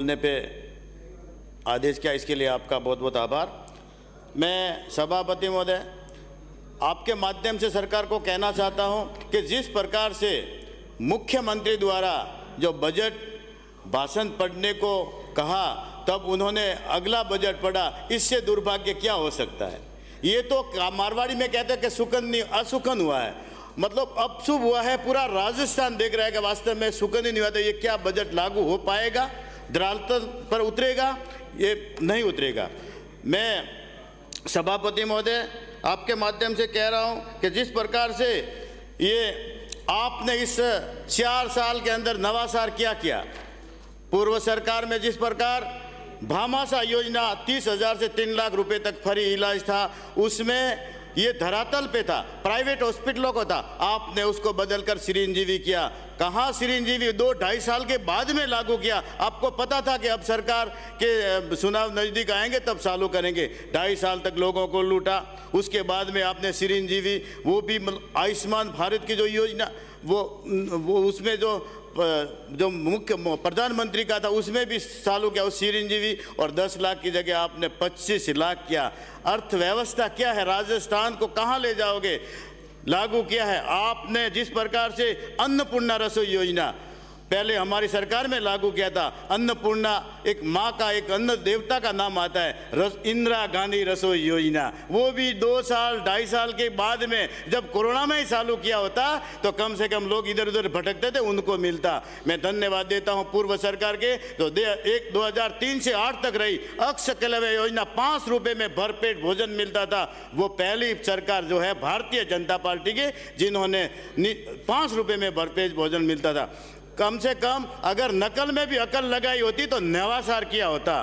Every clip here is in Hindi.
बोलने पे आदेश किया, इसके लिए आपका बहुत बहुत आभार। मैं सभापति महोदय आपके माध्यम से सरकार को कहना चाहता हूं कि जिस प्रकार से मुख्यमंत्री द्वारा जो बजट भाषण पढ़ने को कहा तब उन्होंने अगला बजट पढ़ा, इससे दुर्भाग्य क्या हो सकता है। ये तो मारवाड़ी में कहते हैं कि सुकन असुकन हुआ है, मतलब अब शुभ हुआ है। पूरा राजस्थान देख रहा है कि वास्तव में सुकन ही नहीं हुआ, तो ये क्या बजट लागू हो पाएगा, धरातल पर उतरेगा, ये नहीं उतरेगा। मैं सभापति महोदय आपके माध्यम से कह रहा हूं कि जिस प्रकार से ये आपने इस 4 साल के अंदर नवाचार क्या किया। पूर्व सरकार में जिस प्रकार भामाशाह योजना 30,000 से 3 लाख रुपए तक फ्री इलाज था, उसमें ये धरातल पे था, प्राइवेट हॉस्पिटलों को था, आपने उसको बदलकर चिरंजीवी किया। कहाँ चिरंजीवी 2-2.5 साल के बाद में लागू किया। आपको पता था कि अब सरकार के चुनाव नज़दीक आएंगे तब चालू करेंगे। 2.5 साल तक लोगों को लूटा, उसके बाद में आपने चिरंजीवी, वो भी आयुष्मान भारत की जो योजना वो उसमें जो मुख्य प्रधानमंत्री का था उसमें भी चालू किया उस चिरंजीवी, और 10 लाख की जगह आपने 25 लाख किया। अर्थव्यवस्था क्या है, राजस्थान को कहाँ ले जाओगे, लागू किया है आपने। जिस प्रकार से अन्नपूर्णा रसोई योजना पहले हमारी सरकार में लागू किया था, अन्नपूर्णा एक माँ का, एक अन्न देवता का नाम आता है, इंदिरा गांधी रसोई योजना, वो भी 2-2.5 साल के बाद में जब कोरोना में ही चालू किया होता तो कम से कम लोग इधर उधर भटकते थे, उनको मिलता। मैं धन्यवाद देता हूँ पूर्व सरकार के, तो 2003 से 8 तक रही अक्षकलव्य योजना, 5 रुपये में भरपेट भोजन मिलता था। वो पहली सरकार जो है भारतीय जनता पार्टी के, जिन्होंने 5 रुपये में भरपेट भोजन मिलता था। कम से कम अगर नकल में भी अकल लगाई होती तो नवाचार किया होता।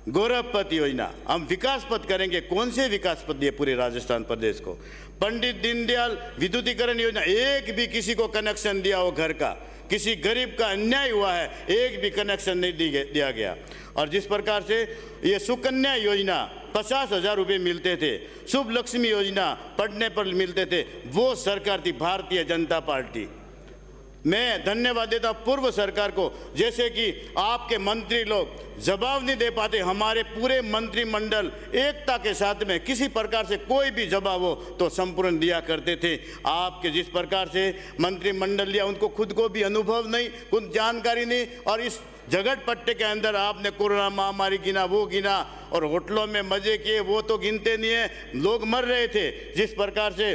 गौरव योजना, हम विकास पथ करेंगे, कौन से विकास पथ दिए पूरे राजस्थान प्रदेश को। पंडित दीनदयाल विद्युतीकरण योजना, एक भी किसी को कनेक्शन दिया हो घर का, किसी गरीब का अन्याय हुआ है, एक भी कनेक्शन नहीं दिया गया। और जिस प्रकार से ये सुकन्या योजना 50,000 रुपये मिलते थे, शुभ लक्ष्मी योजना पढ़ने पर मिलते थे, वो सरकार थी भारतीय जनता पार्टी। मैं धन्यवाद देता पूर्व सरकार को, जैसे कि आपके मंत्री लोग जवाब नहीं दे पाते, हमारे पूरे मंत्रिमंडल एकता के साथ में किसी प्रकार से कोई भी जवाब हो तो संपूर्ण दिया करते थे। आपके जिस प्रकार से मंत्रिमंडल लिया, उनको खुद को भी अनुभव नहीं, कुछ जानकारी नहीं, और इस झगड़ पट्टे के अंदर आपने कोरोना महामारी गिना, वो गिना, और होटलों में मजे किए, वो तो गिनते नहीं है, लोग मर रहे थे। जिस प्रकार से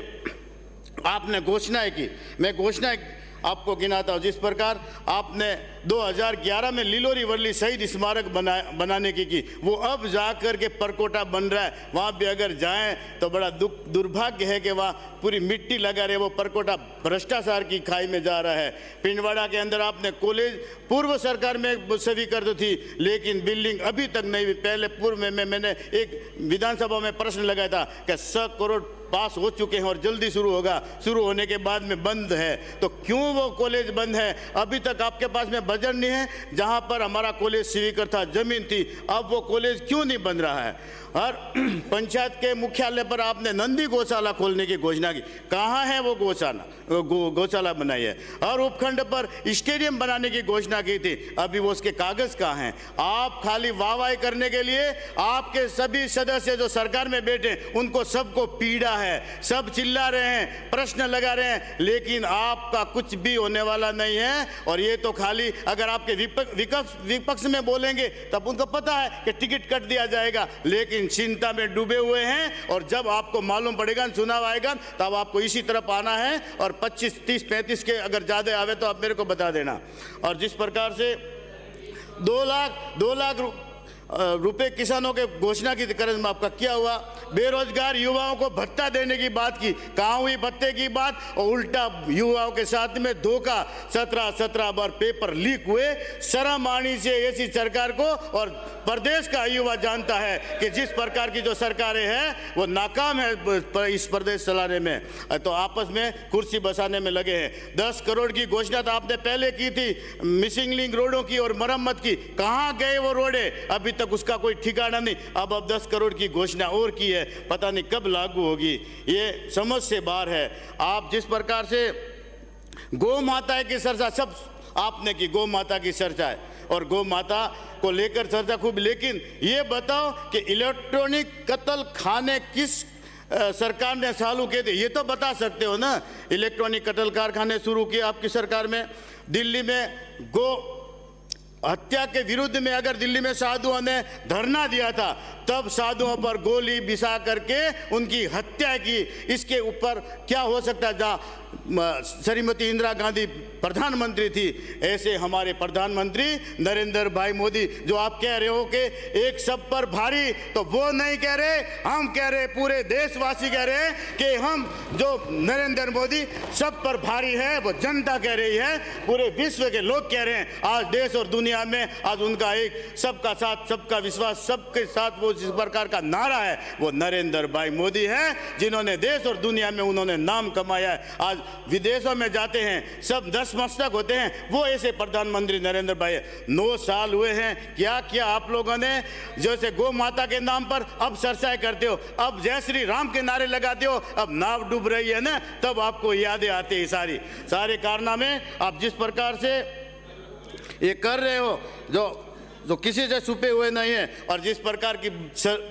आपने घोषणाएं की, मैं घोषणाएं आपको गिनाता हूँ। जिस प्रकार आपने 2011 में लिलोरी वर्ली शहीद स्मारक बनाने की, वो अब जाकर के परकोटा बन रहा है। वहाँ भी अगर जाएं तो बड़ा दुर्भाग्य है कि वहाँ पूरी मिट्टी लगा रहे, वो परकोटा भ्रष्टाचार की खाई में जा रहा है। पिंडवाड़ा के अंदर आपने कॉलेज पूर्व सरकार में स्वीकृत थी, लेकिन बिल्डिंग अभी तक नहीं हुई। पहले पूर्व में मैंने एक विधानसभा में प्रश्न लगाया था कि 100 करोड़ पास हो चुके हैं और जल्दी शुरू होगा, शुरू होने के बाद में बंद है, तो क्यों वो कॉलेज बंद है? अभी तक आपके पास में बजट नहीं है। जहां पर हमारा कॉलेज स्वीकृत था, जमीन थी, अब वो कॉलेज क्यों नहीं बन रहा है? और पंचायत के मुख्यालय पर आपने नंदी गौशाला खोलने की घोषणा की, कहाँ है वो गौशाला बनाई है। और उपखंड पर स्टेडियम बनाने की घोषणा की थी, अभी वो उसके कागज कहाँ हैं? आप खाली वाहवाही करने के लिए आपके सभी सदस्य जो सरकार में बैठे उनको सबको पीड़ा है, सब चिल्ला रहे हैं, प्रश्न लगा रहे हैं, लेकिन आपका कुछ भी होने वाला नहीं है। और ये तो खाली अगर आपके विपक्ष में बोलेंगे तब उनको पता है कि टिकट कट दिया जाएगा, लेकिन चिंता में डूबे हुए हैं। और जब आपको मालूम पड़ेगा चुनाव आएगा तब आपको इसी तरफ आना है, और 25, 30, 35 के अगर ज्यादा आवे तो आप मेरे को बता देना। और जिस प्रकार से 2 लाख रुपए किसानों के घोषणा की कर्ज में आपका क्या हुआ? बेरोजगार युवाओं को भत्ता देने की बात की, कहाँ हुई भत्ते की बात? और उल्टा युवाओं के साथ में धोखा, 17 बार पेपर लीक हुए। शर्म आनी चाहिए ऐसी सरकार को। और प्रदेश का युवा जानता है कि जिस प्रकार की जो सरकारें हैं वो नाकाम है इस प्रदेश चलाने में, तो आपस में कुर्सी बसाने में लगे हैं। 10 करोड़ की घोषणा तो आपने पहले की थी मिसिंग लिंक रोडों की और मरम्मत की, कहाँ गए वो रोडे? अभी तक उसका कोई ठिकाना नहीं। अब 10 करोड़ की घोषणा और की है, पता नहीं कब लागू होगी, ये समझ से बाहर है। आप जिस प्रकार से गौ माता की चर्चा सब आपने की गौ माता की चर्चा है और गौ माता को लेकर चर्चा खूब, लेकिन ये बताओ कि इलेक्ट्रॉनिक कत्ल खाने किस सरकार ने चालू किए थे, ये तो बता सकते हो ना। इलेक्ट्रॉनिक कत्ल कारखाने शुरू किए आपकी सरकार में। दिल्ली में गो हत्या के विरुद्ध में अगर दिल्ली में साधुओं ने धरना दिया था, तब साधुओं पर गोली बिछा करके उनकी हत्या की। इसके ऊपर क्या हो सकता है? जहाँ श्रीमती इंदिरा गांधी प्रधानमंत्री थी, ऐसे हमारे प्रधानमंत्री नरेंद्र भाई मोदी, जो आप कह रहे हो कि एक सब पर भारी, तो वो नहीं कह रहे, हम कह रहे, पूरे देशवासी कह रहे हैं कि हम जो नरेंद्र मोदी सब पर भारी है, वो जनता कह रही है, पूरे विश्व के लोग कह रहे हैं। आज देश और दुनिया में आज उनका एक सबका साथ सबका विश्वास, सबके साथ वो जिस प्रकार का नारा है, वो नरेंद्र भाई मोदी है, जिन्होंने देश और दुनिया में उन्होंने नाम कमाया है। आज विदेशों में जाते हैं, सब नतमस्तक होते हैं, वो ऐसे प्रधानमंत्री नरेंद्र भाई। 9 साल हुए हैं, क्या किया आप लोगों ने? जैसे गौ माता के नाम पर अब चर्चाएं करते हो, अब जय श्री राम के नारे लगाते हो, अब नाव डूब रही है ना, तब आपको यादें आती है सारे कारनामे आप जिस प्रकार से ये कर रहे हो, जो किसी से छुपे हुए नहीं है। और जिस प्रकार की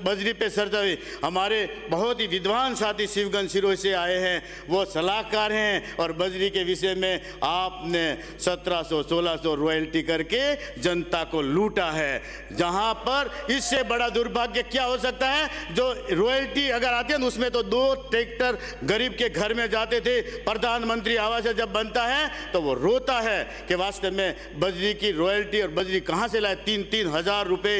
बजरी पे चर्चा हुई, हमारे बहुत ही विद्वान साथी शिवगंज सिरोही से आए हैं, वो सलाहकार हैं, और बजरी के विषय में आपने 1700-1600 रॉयल्टी करके जनता को लूटा है। जहां पर इससे बड़ा दुर्भाग्य क्या हो सकता है? जो रॉयल्टी अगर आती है ना, उसमें तो 2 ट्रैक्टर गरीब के घर में जाते थे। प्रधानमंत्री आवास जब बनता है तो वो रोता है कि वास्तव में बजरी की रॉयल्टी और बजरी कहाँ से लाए? 3-3 हजार रुपए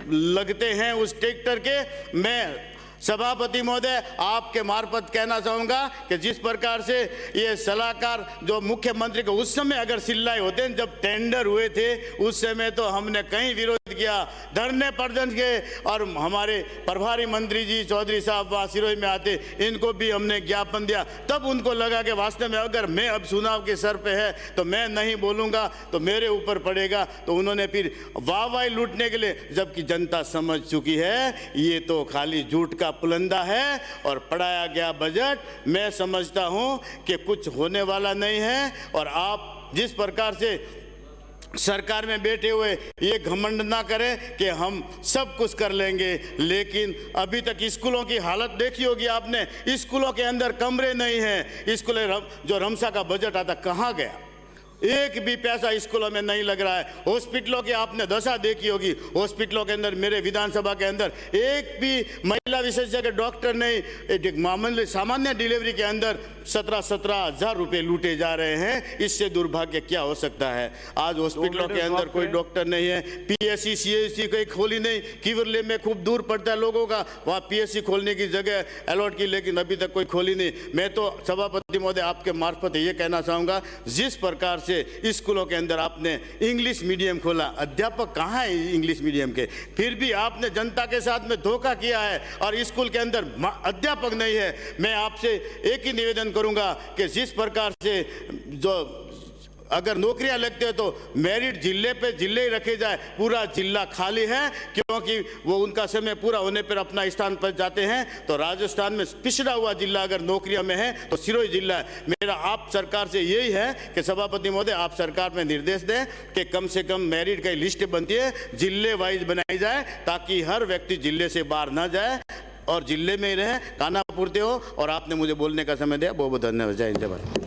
लगते हैं उस ट्रैक्टर के। मैं सभापति महोदय आपके मार्फत कहना चाहूँगा कि जिस प्रकार से ये सलाहकार जो मुख्यमंत्री को उस समय अगर चिल्लाए होते हैं, जब टेंडर हुए थे उस समय तो हमने कहीं विरोध किया, धरने प्रदर्शन किए, और हमारे प्रभारी मंत्री जी चौधरी साहब वहाँ सिरोही में आते, इनको भी हमने ज्ञापन दिया। तब उनको लगा कि वास्तव में अगर मैं अब चुनाव के सर पे है तो मैं नहीं बोलूँगा तो मेरे ऊपर पड़ेगा, तो उन्होंने फिर वाहवाही लूटने के लिए, जबकि जनता समझ चुकी है ये तो खाली झूठ का पुलंदा है और पढ़ाया गया बजट मैं समझता हूं कि कुछ होने वाला नहीं है। और आप जिस प्रकार से सरकार में बैठे हुए ये घमंड ना करें कि हम सब कुछ कर लेंगे, लेकिन अभी तक स्कूलों की हालत देखी होगी आपने। स्कूलों के अंदर कमरे नहीं हैं, स्कूल जो रमसा का बजट आता कहाँ गया? एक भी पैसा स्कूलों में नहीं लग रहा है। हॉस्पिटलों की आपने दशा देखी होगी, हॉस्पिटलों के अंदर मेरे विधानसभा के अंदर एक भी महिला विशेषज्ञ डॉक्टर नहीं। मामूली सामान्य डिलीवरी के अंदर 17-17 हजार रुपये लूटे जा रहे हैं। इससे दुर्भाग्य क्या हो सकता है? आज हॉस्पिटलों के अंदर कोई डॉक्टर नहीं है, PSC CHC कहीं खोली नहीं। किवरले में खूब दूर पड़ता है लोगों का, वहाँ PSC खोलने की जगह अलॉट की, लेकिन अभी तक कोई खोली नहीं। मैं तो सभापति महोदय आपके मार्फत ये कहना चाहूँगा, जिस प्रकार से स्कूलों के अंदर आपने इंग्लिश मीडियम खोला, अध्यापक कहाँ है इंग्लिश मीडियम के? फिर भी आपने जनता के साथ में धोखा किया है और स्कूल के अंदर अध्यापक नहीं है। मैं आपसे एक ही निवेदन करूंगा कि जिस प्रकार से जो अगर नौकरियां लगती है तो मेरिट जिले पे जिले ही रखे जाए। पूरा जिला खाली है क्योंकि वो उनका समय पूरा होने पर अपना स्थान पर जाते हैं। तो राजस्थान में पिछड़ा हुआ जिला अगर नौकरियां में है तो सिरोही जिला है। मेरा आप सरकार से यही है कि सभापति महोदय आप सरकार में निर्देश दें कि कम से कम मेरिट की लिस्ट बनती है, जिले वाइज बनाई जाए, ताकि हर व्यक्ति जिले से बाहर ना जाए और जिले में ही रहे, खाना पूर्ति हो। और आपने मुझे बोलने का समय दिया, बहुत बहुत धन्यवाद। जय हिंद, जय भारत।